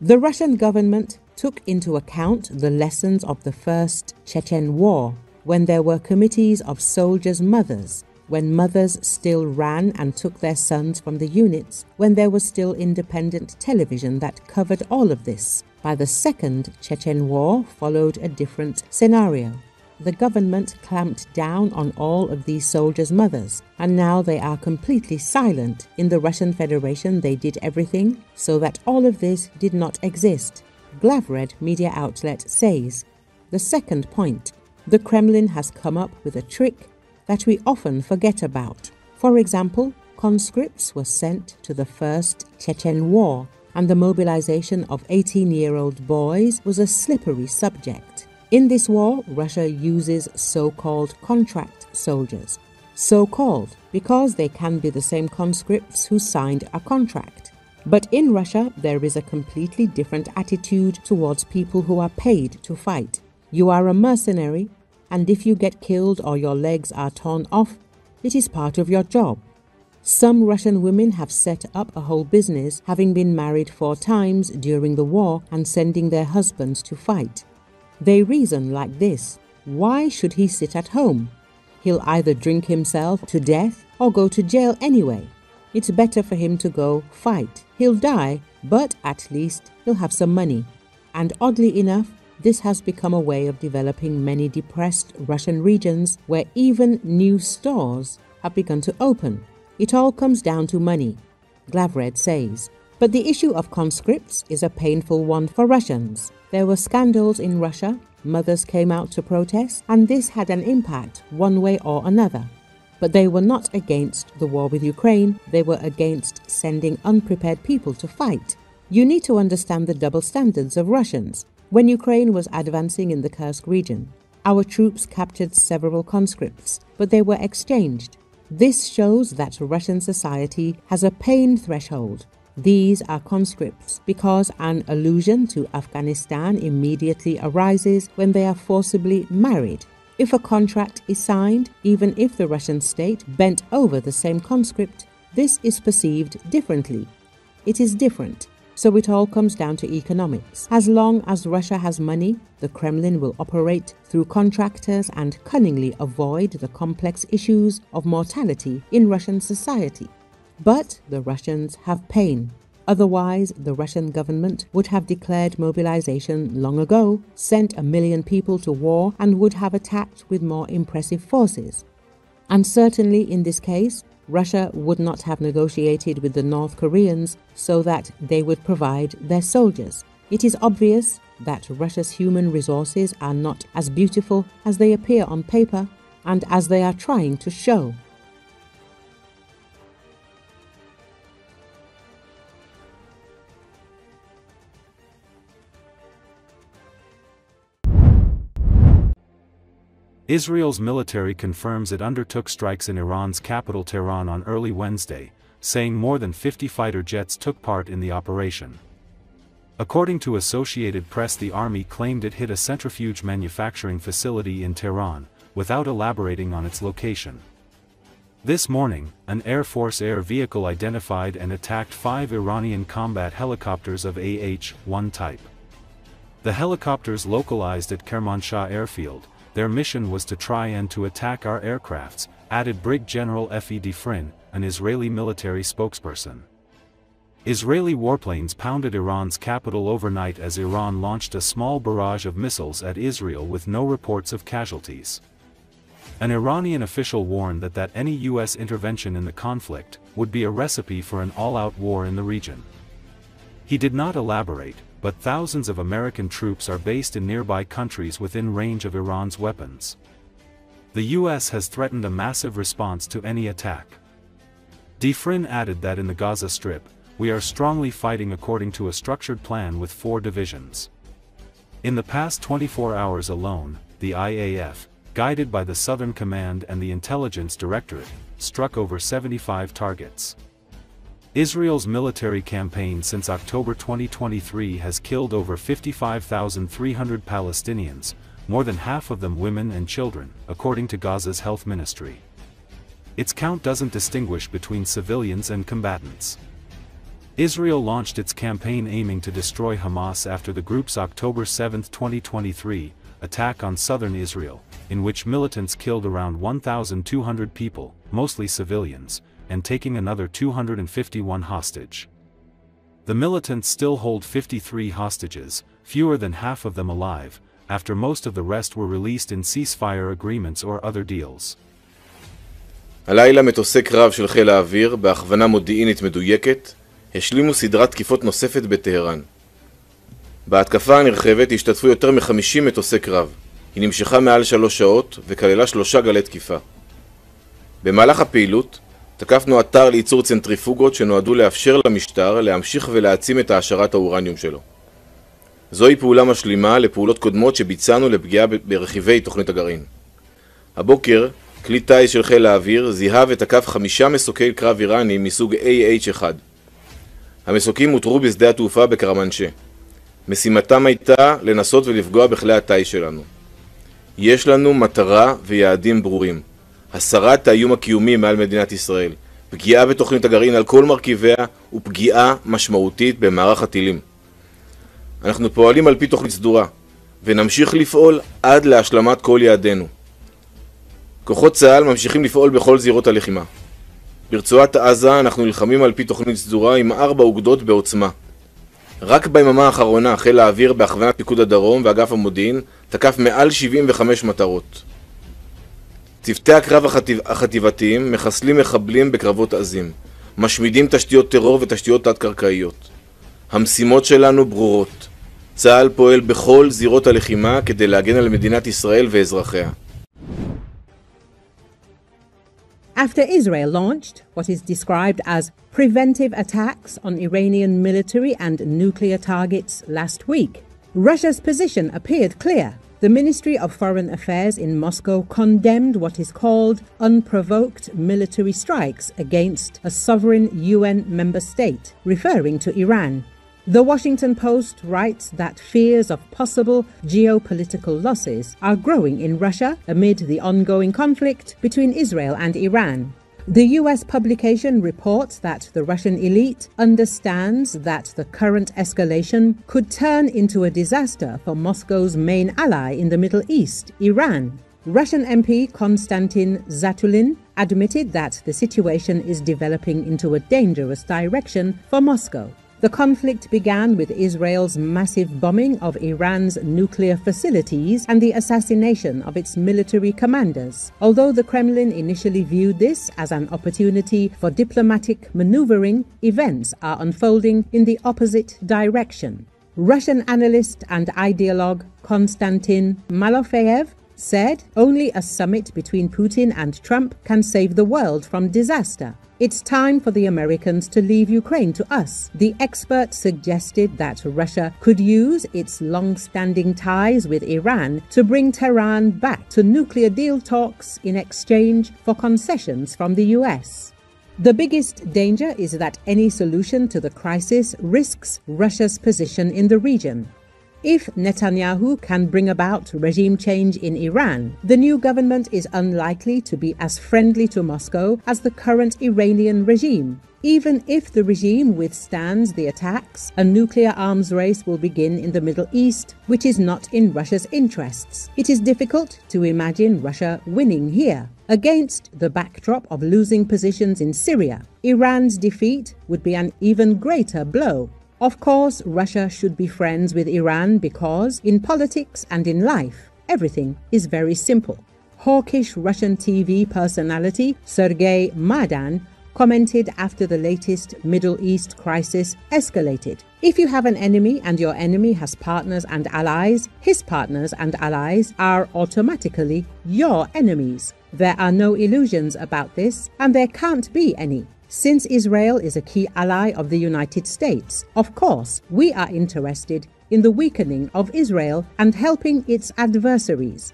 The Russian government took into account the lessons of the First Chechen War, when there were committees of soldiers' mothers, when mothers still ran and took their sons from the units, when there was still independent television that covered all of this. By the Second Chechen War followed a different scenario. The government clamped down on all of these soldiers' mothers, and now they are completely silent. In the Russian Federation, they did everything so that all of this did not exist. Glavred media outlet says, the second point, the Kremlin has come up with a trick that we often forget about. For example, conscripts were sent to the First Chechen War, and the mobilization of 18-year-old boys was a slippery subject. In this war, Russia uses so-called contract soldiers. So-called because they can be the same conscripts who signed a contract. But in Russia, there is a completely different attitude towards people who are paid to fight. You are a mercenary, and if you get killed or your legs are torn off, it is part of your job. Some Russian women have set up a whole business, having been married 4 times during the war and sending their husbands to fight. They reason like this: why should he sit at home? He'll either drink himself to death or go to jail anyway. It's better for him to go fight. He'll die, but at least he'll have some money. And oddly enough, this has become a way of developing many depressed Russian regions where even new stores have begun to open. It all comes down to money, Glavred says. But the issue of conscripts is a painful one for Russians. There were scandals in Russia, mothers came out to protest, and this had an impact one way or another. But they were not against the war with Ukraine, they were against sending unprepared people to fight. You need to understand the double standards of Russians. When Ukraine was advancing in the Kherson region, our troops captured several conscripts, but they were exchanged. This shows that Russian society has a pain threshold. These are conscripts because an allusion to Afghanistan immediately arises when they are forcibly married. If a contract is signed, even if the Russian state bent over the same conscript, this is perceived differently. It is different. So it all comes down to economics. As long as Russia has money, the Kremlin will operate through contractors and cunningly avoid the complex issues of mortality in Russian society. But the Russians have pain. Otherwise, the Russian government would have declared mobilization long ago, sent 1 million people to war, and would have attacked with more impressive forces. And certainly in this case, Russia would not have negotiated with the North Koreans so that they would provide their soldiers. It is obvious that Russia's human resources are not as beautiful as they appear on paper and as they are trying to show. Israel's military confirms it undertook strikes in Iran's capital Tehran on early Wednesday, saying more than 50 fighter jets took part in the operation. According to Associated Press, the army claimed it hit a centrifuge manufacturing facility in Tehran, without elaborating on its location. This morning, an Air Force air vehicle identified and attacked 5 Iranian combat helicopters of AH-1 type. The helicopters localized at Kermanshah airfield. Their mission was to try and to attack our aircrafts, added Brig General F.E. Defrin, an Israeli military spokesperson. Israeli warplanes pounded Iran's capital overnight as Iran launched a small barrage of missiles at Israel with no reports of casualties. An Iranian official warned that any U.S. intervention in the conflict would be a recipe for an all-out war in the region. He did not elaborate, but thousands of American troops are based in nearby countries within range of Iran's weapons. The U.S. has threatened a massive response to any attack. Defrin added that in the Gaza Strip, we are strongly fighting according to a structured plan with 4 divisions. In the past 24 hours alone, the IAF, guided by the Southern Command and the Intelligence Directorate, struck over 75 targets. Israel's military campaign since October 2023 has killed over 55,300 Palestinians, more than half of them women and children, according to Gaza's health ministry. Its count doesn't distinguish between civilians and combatants. Israel launched its campaign aiming to destroy Hamas after the group's October 7, 2023, attack on southern Israel, in which militants killed around 1,200 people, mostly civilians, and taking another 251 hostage. The militants still hold 53 hostages, fewer than half of them alive, after most of the rest were released in ceasefire agreements or other deals. הלילה מטוסי קרב של חיל האוויר, בהכוונה מודיעינית מדויקת, השלימו סדרת תקיפות נוספת בטהרן. בהתקפה הנרחבת השתתפו יותר מ-50 מטוסי קרב. היא נמשכה מעל 3 שעות וכללה 3 גלי תקיפה. במהלך הפעילות, תקפנו אתר לייצור צנטריפוגות שנועדו לאפשר למשטר להמשיך ולהעצים את העשרת האורניום שלו. זוהי פעולה משלימה לפעולות קודמות שביצענו לפגיעה ברכיבי תוכנית הגרעין. הבוקר, כלי טיס של חיל האוויר זיהה ותקף 5 מסוקי קרב איראנים מסוג AH-1. המסוקים הותרו בשדה התעופה בקרמנשה. משימתם הייתה לנסות ולפגוע בכלי הטיס שלנו. יש לנו מטרה ויעדים ברורים. הסרת האיום הקיומי מעל מדינת ישראל, פגיעה בתוכנית הגרעין על כל מרכיביה ופגיעה משמעותית במערך הטילים. אנחנו פועלים על פי תוכנית סדורה, ונמשיך לפעול עד להשלמת כל יעדינו. כוחות צה"ל ממשיכים לפעול בכל זירות הלחימה. ברצועת עזה אנחנו נלחמים על פי תוכנית סדורה עם 4 אוגדות בעוצמה. רק ביממה האחרונה חיל האוויר בהכוונת פיקוד הדרום ואגף המודיעין תקף מעל 75 מטרות. צוותי הקרב החטיבתיים מחסלים מחבלים בקרבות עזים, משמידים תשתיות טרור ותשתיות תת-קרקעיות. המשימות שלנו ברורות. צה"ל פועל בכל זירות הלחימה כדי להגן על מדינת ישראל ואזרחיה. After Israel launched what is described as preventive attacks on Iranian military and nuclear targets last week, Russia's position appeared clear. The Ministry of Foreign Affairs in Moscow condemned what is called unprovoked military strikes against a sovereign UN member state, referring to Iran. The Washington Post writes that fears of possible geopolitical losses are growing in Russia amid the ongoing conflict between Israel and Iran. The US publication reports that the Russian elite understands that the current escalation could turn into a disaster for Moscow's main ally in the Middle East, Iran. Russian MP Konstantin Zatulin admitted that the situation is developing into a dangerous direction for Moscow. The conflict began with Israel's massive bombing of Iran's nuclear facilities and the assassination of its military commanders. Although the Kremlin initially viewed this as an opportunity for diplomatic maneuvering, events are unfolding in the opposite direction. Russian analyst and ideologue Konstantin Malofeyev said only a summit between Putin and Trump can save the world from disaster. It's time for the Americans to leave Ukraine to us. The expert suggested that Russia could use its long-standing ties with Iran to bring Tehran back to nuclear deal talks in exchange for concessions from the US. The biggest danger is that any solution to the crisis risks Russia's position in the region. If Netanyahu can bring about regime change in Iran, the new government is unlikely to be as friendly to Moscow as the current Iranian regime. Even if the regime withstands the attacks, a nuclear arms race will begin in the Middle East, which is not in Russia's interests. It is difficult to imagine Russia winning here. Against the backdrop of losing positions in Syria, Iran's defeat would be an even greater blow. Of course, Russia should be friends with Iran because, in politics and in life, everything is very simple. Hawkish Russian TV personality Sergei Madan commented after the latest Middle East crisis escalated. If you have an enemy and your enemy has partners and allies, his partners and allies are automatically your enemies. There are no illusions about this, and there can't be any. Since Israel is a key ally of the United States, of course, we are interested in the weakening of Israel and helping its adversaries.